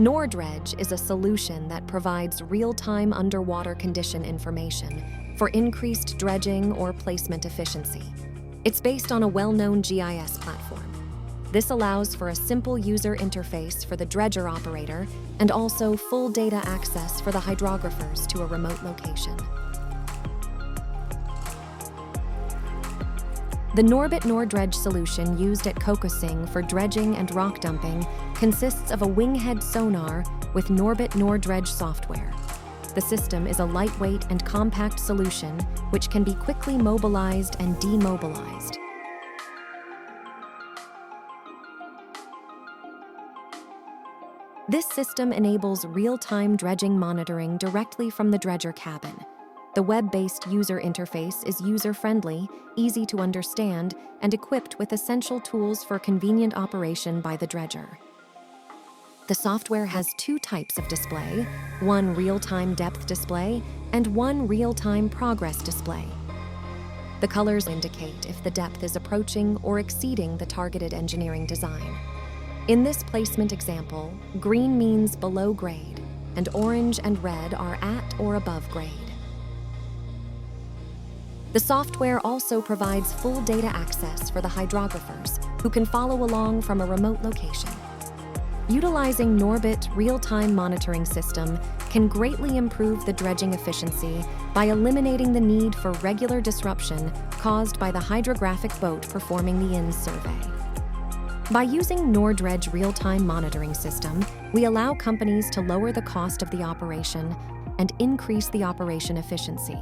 NORdredge is a solution that provides real-time underwater condition information for increased dredging or placement efficiency. It's based on a well-known GIS platform. This allows for a simple user interface for the dredger operator and also full data access for the hydrographers to a remote location. The NORBIT solution used at Kokosing for dredging and rock dumping consists of a winghead sonar with NORDredge software. The system is a lightweight and compact solution which can be quickly mobilized and demobilized. This system enables real-time dredging monitoring directly from the dredger cabin. The web-based user interface is user-friendly, easy to understand, and equipped with essential tools for convenient operation by the dredger. The software has two types of display, one real-time depth display and one real-time progress display. The colors indicate if the depth is approaching or exceeding the targeted engineering design. In this placement example, green means below grade, and orange and red are at or above grade. The software also provides full data access for the hydrographers who can follow along from a remote location. Utilizing NORBIT real-time monitoring system can greatly improve the dredging efficiency by eliminating the need for regular disruption caused by the hydrographic boat performing the INS survey. By using NORdredge real-time monitoring system, we allow companies to lower the cost of the operation and increase the operation efficiency.